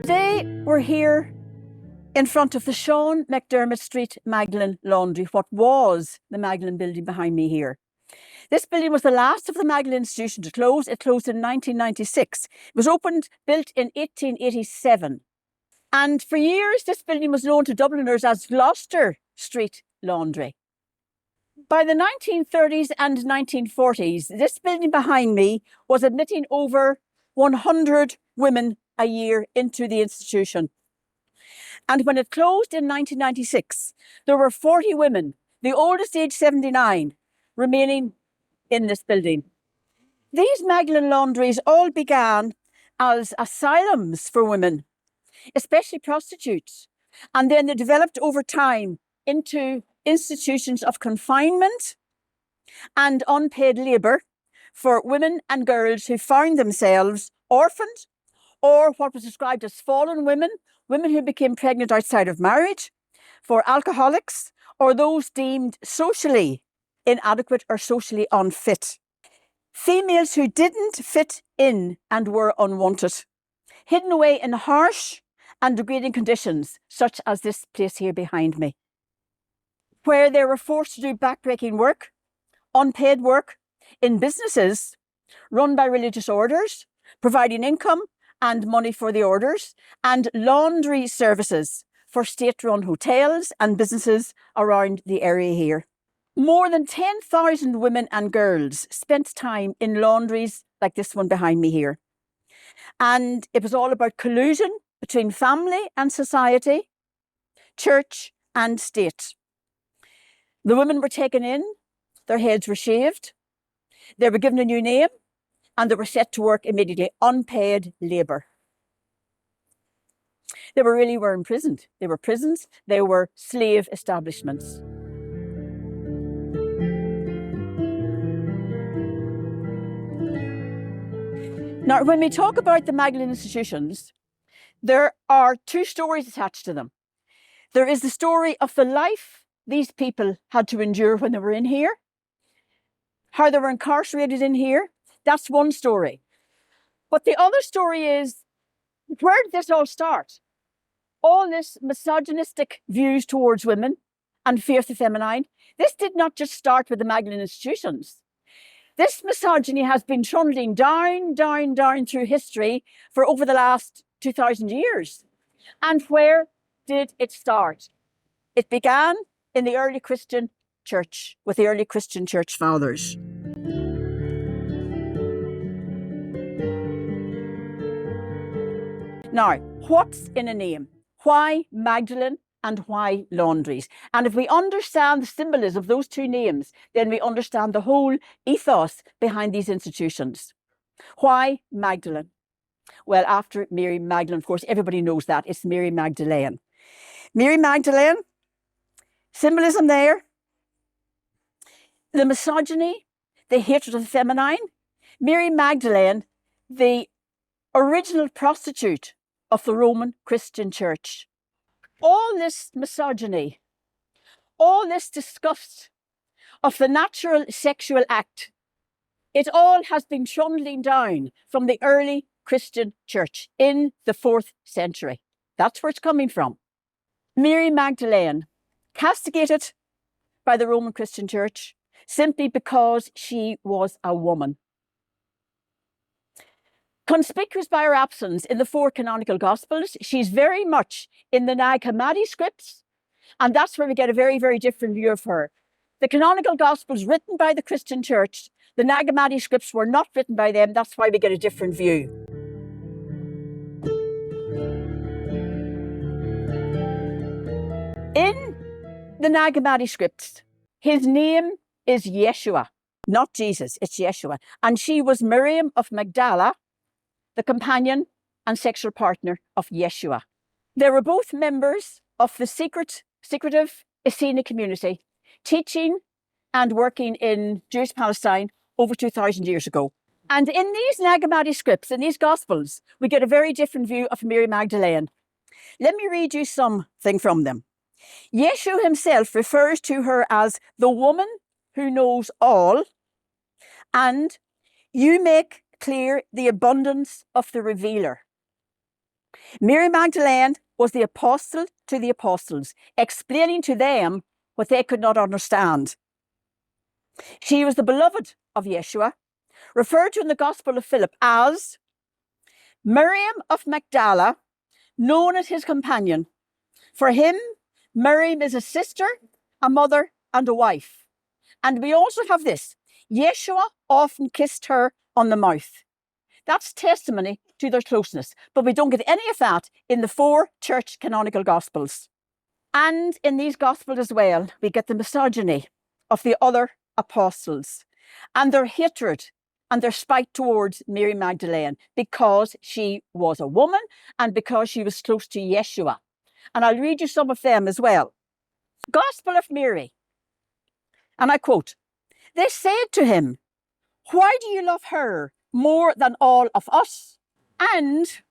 Today we're here in front of the Sean McDermott Street Magdalene Laundry, what was the Magdalene building behind me here. This building was the last of the Magdalene Institution to close. It closed in 1996. It was built in 1887. And for years, this building was known to Dubliners as Gloucester Street Laundry. By the 1930s and 1940s, this building behind me was admitting over 100 women a year into the institution. And when it closed in 1996, there were 40 women, the oldest age 79, remaining in this building. These Magdalene laundries all began as asylums for women, especially prostitutes, and then they developed over time into institutions of confinement and unpaid labour for women and girls who found themselves orphaned, or what was described as fallen women, women who became pregnant outside of marriage, for alcoholics, or those deemed socially inadequate or socially unfit. Females who didn't fit in and were unwanted, hidden away in harsh and degrading conditions, such as this place here behind me, where they were forced to do backbreaking work, unpaid work, in businesses run by religious orders, providing income and money for the orders, and laundry services for state-run hotels and businesses around the area here. More than 10,000 women and girls spent time in laundries like this one behind me here. And it was all about collusion between family and society, church and state. The women were taken in, their heads were shaved, they were given a new name, and they were set to work immediately, unpaid labour. They really were imprisoned. They were prisons, they were slave establishments. Now, when we talk about the Magdalene Institutions, there are two stories attached to them. There is the story of the life these people had to endure when they were in here, how they were incarcerated in here. That's one story. But the other story is, where did this all start? All this misogynistic views towards women and fear of the feminine, this did not just start with the Magdalene Institutions. This misogyny has been trundling down through history for over the last 2,000 years. And where did it start? It began in the early Christian church, with the early Christian church fathers. Now, what's in a name? Why Magdalene and why laundries? And if we understand the symbolism of those two names, then we understand the whole ethos behind these institutions. Why Magdalene? Well, after Mary Magdalene, of course, everybody knows that. It's Mary Magdalene. Mary Magdalene, symbolism there. The misogyny, the hatred of the feminine. Mary Magdalene, the original prostitute of the Roman Christian Church. All this misogyny, all this disgust of the natural sexual act, it all has been trundling down from the early Christian Church in the 4th century. That's where it's coming from. Mary Magdalene, castigated by the Roman Christian Church simply because she was a woman. Conspicuous by her absence in the 4 canonical Gospels, she's very much in the Nag Hammadi scripts, and that's where we get a very, very different view of her. The canonical Gospels written by the Christian Church, the Nag Hammadi scripts were not written by them, that's why we get a different view. In the Nag Hammadi scripts, his name is Yeshua, not Jesus, it's Yeshua. And she was Miriam of Magdala, the companion and sexual partner of Yeshua. They were both members of the secretive Essene community, teaching and working in Jewish Palestine over 2,000 years ago. And in these Nag Hammadi scripts, in these Gospels, we get a very different view of Mary Magdalene. Let me read you something from them. Yeshua himself refers to her as the woman who knows all, and you make clear the abundance of the revealer. Mary Magdalene was the apostle to the apostles, explaining to them what they could not understand. She was the beloved of Yeshua, referred to in the Gospel of Philip as Miriam of Magdala, known as his companion. For him, Miriam is a sister, a mother, and a wife. And we also have this: Yeshua often kissed her on the mouth. That's testimony to their closeness. But we don't get any of that in the 4 church canonical Gospels. And in these Gospels as well, we get the misogyny of the other apostles and their hatred and their spite towards Mary Magdalene because she was a woman and because she was close to Yeshua. And I'll read you some of them as well. Gospel of Mary. And I quote, "They said to him, 'Why do you love her more than all of us?' And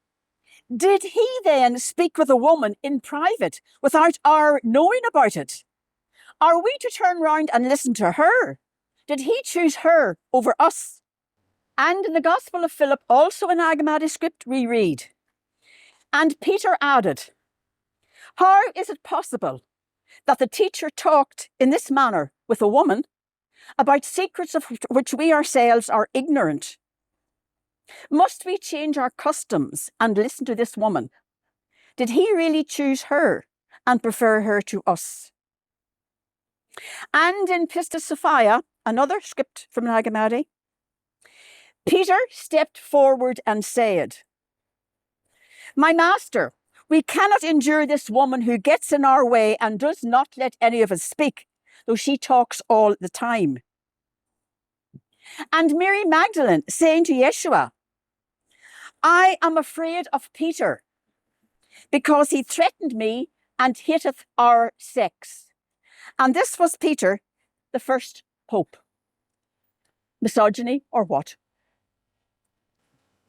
did he then speak with a woman in private without our knowing about it? Are we to turn round and listen to her? Did he choose her over us?" And in the Gospel of Philip, also in Agamatic script, we read, "And Peter added, 'How is it possible that the teacher talked in this manner with a woman about secrets of which we ourselves are ignorant? Must we change our customs and listen to this woman? Did he really choose her and prefer her to us?'" And in Pistis Sophia, another script from Agamatic, Peter stepped forward and said, "My master, we cannot endure this woman who gets in our way and does not let any of us speak, though she talks all the time." And Mary Magdalene saying to Yeshua, "I am afraid of Peter, because he threatened me and hateth our sex." And this was Peter, the first pope. Misogyny or what?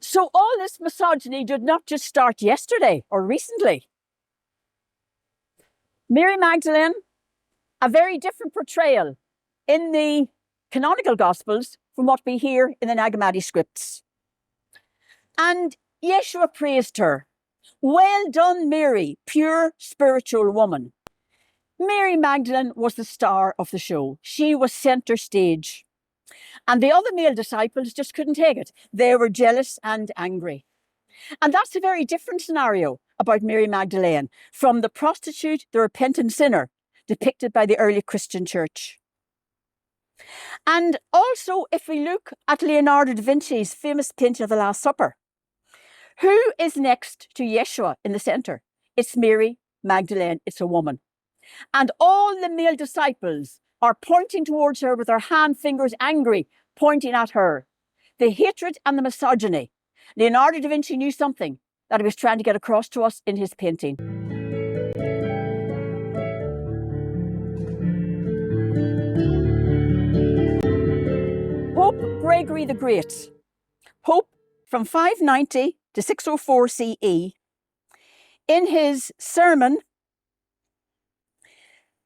So all this misogyny did not just start yesterday or recently. Mary Magdalene, a very different portrayal in the canonical Gospels from what we hear in the Agamatic scripts. And Yeshua praised her. "Well done, Mary, pure spiritual woman." Mary Magdalene was the star of the show. She was center stage. And the other male disciples just couldn't take it. They were jealous and angry. And that's a very different scenario about Mary Magdalene from the prostitute, the repentant sinner, depicted by the early Christian church. And also, if we look at Leonardo da Vinci's famous painting of the Last Supper, who is next to Yeshua in the center? It's Mary Magdalene. It's a woman. And all the male disciples are pointing towards her with their hand fingers angry, pointing at her. The hatred and the misogyny. Leonardo da Vinci knew something that he was trying to get across to us in his painting. Pope Gregory the Great, Pope from 590 to 604 CE, in his sermon,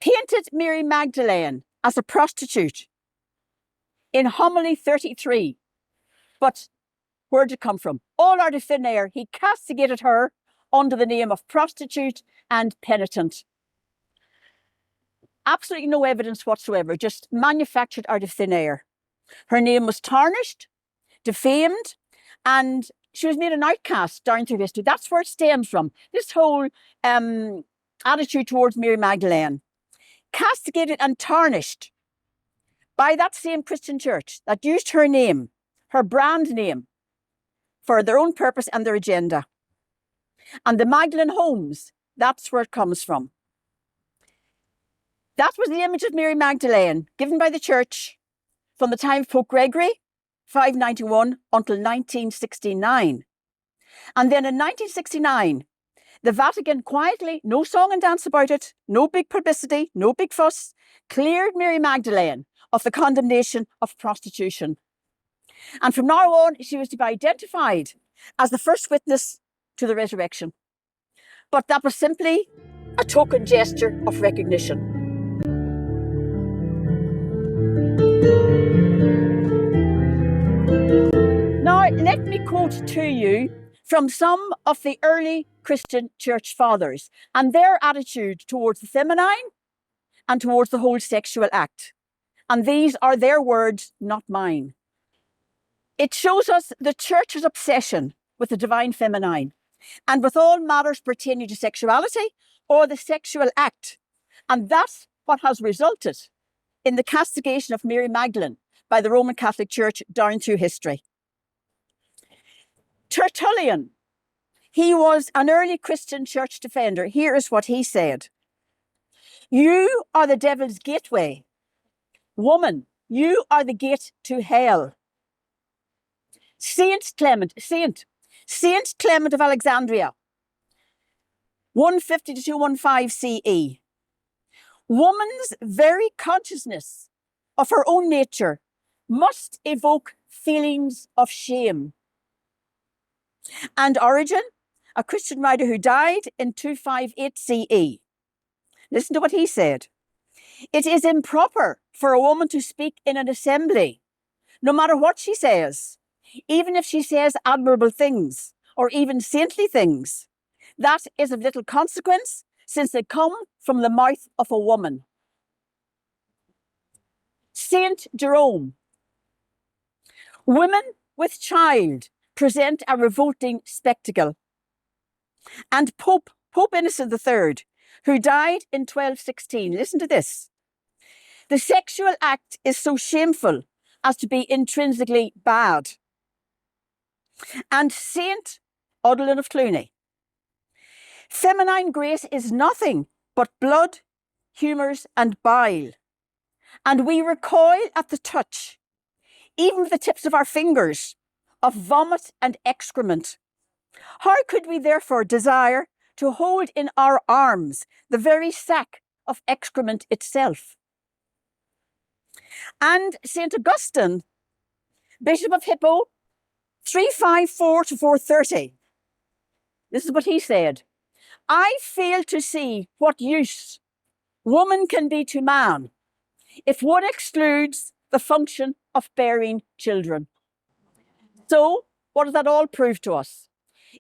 painted Mary Magdalene as a prostitute in homily 33. But where did it come from? All out of thin air, he castigated her under the name of prostitute and penitent. Absolutely no evidence whatsoever, just manufactured out of thin air. Her name was tarnished, defamed, and she was made an outcast down through history. That's where it stems from, this whole attitude towards Mary Magdalene. Castigated and tarnished by that same Christian church that used her name, her brand name, for their own purpose and their agenda. And the Magdalene homes, that's where it comes from. That was the image of Mary Magdalene given by the church from the time of Pope Gregory, 591, until 1969. And then in 1969, the Vatican quietly, no song and dance about it, no big publicity, no big fuss, cleared Mary Magdalene of the condemnation of prostitution. And from now on, she was to be identified as the first witness to the resurrection. But that was simply a token gesture of recognition. quote to you from some of the early Christian church fathers and their attitude towards the feminine and towards the whole sexual act. And these are their words, not mine. It shows us the church's obsession with the divine feminine and with all matters pertaining to sexuality or the sexual act. And that's what has resulted in the castigation of Mary Magdalene by the Roman Catholic Church down through history. Tertullian, he was an early Christian church defender. Here is what he said. You are the devil's gateway. Woman, you are the gate to hell. Saint Clement of Alexandria, 150 to 215 CE. Woman's very consciousness of her own nature must evoke feelings of shame. And Origen, a Christian writer who died in 258 CE, listen to what he said. It is improper for a woman to speak in an assembly, no matter what she says, even if she says admirable things or even saintly things. That is of little consequence, since they come from the mouth of a woman. Saint Jerome, women with child present a revolting spectacle. And Pope Innocent III, who died in 1216, listen to this. The sexual act is so shameful as to be intrinsically bad. And Saint Odilon of Cluny, feminine grace is nothing but blood, humours and bile, and we recoil at the touch, even with the tips of our fingers, of vomit and excrement. How could we therefore desire to hold in our arms the very sack of excrement itself? And St. Augustine, Bishop of Hippo, 354 to 430, this is what he said. I fail to see what use woman can be to man if one excludes the function of bearing children. So, what does that all prove to us?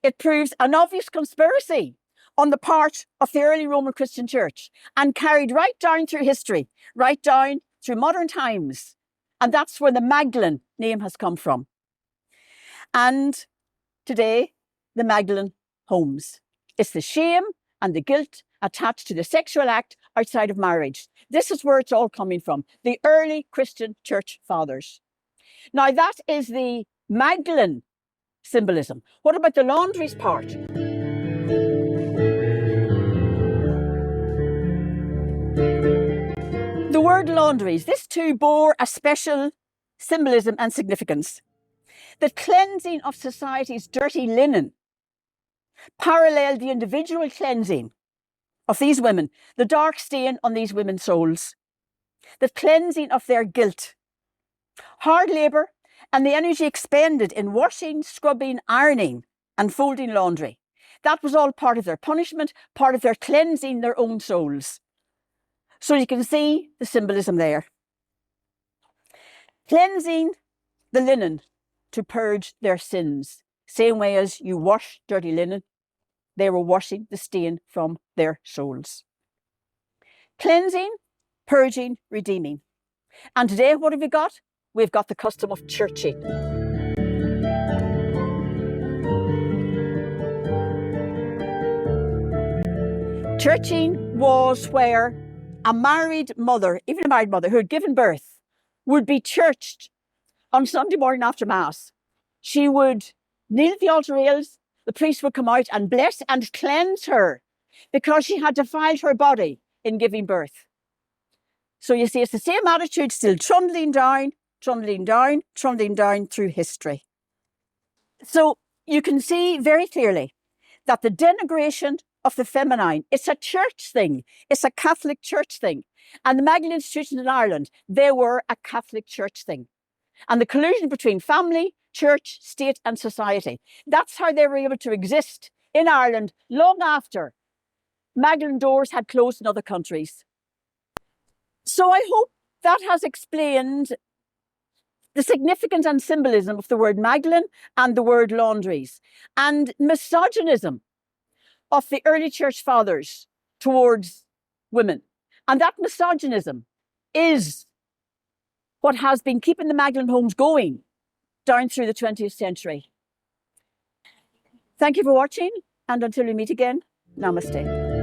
It proves an obvious conspiracy on the part of the early Roman Christian Church and carried right down through history, right down through modern times. And that's where the Magdalene name has come from. And today, the Magdalene homes. It's the shame and the guilt attached to the sexual act outside of marriage. This is where it's all coming from, the early Christian church fathers. Now, that is the Magdalene symbolism. What about the laundries part? The word laundries, this too bore a special symbolism and significance. The cleansing of society's dirty linen paralleled the individual cleansing of these women, the dark stain on these women's souls, the cleansing of their guilt, hard labour, and the energy expended in washing, scrubbing, ironing, and folding laundry. That was all part of their punishment, part of their cleansing their own souls. So you can see the symbolism there. Cleansing the linen to purge their sins. Same way as you wash dirty linen, they were washing the stain from their souls. Cleansing, purging, redeeming. And today, what have we got? We've got the custom of churching. Churching was where a married mother, even a married mother who had given birth, would be churched on Sunday morning after Mass. She would kneel at the altar rails, the priest would come out and bless and cleanse her because she had defiled her body in giving birth. So you see, it's the same attitude still trundling down through history. So you can see very clearly that the denigration of the feminine, it's a church thing. It's a Catholic church thing. And the Magdalene Institutions in Ireland, they were a Catholic church thing. And the collusion between family, church, state and society, that's how they were able to exist in Ireland long after Magdalene doors had closed in other countries. So I hope that has explained the significance and symbolism of the word Magdalene and the word laundries, and misogynism of the early church fathers towards women. And that misogynism is what has been keeping the Magdalene homes going down through the 20th century. Thank you for watching, and until we meet again, namaste.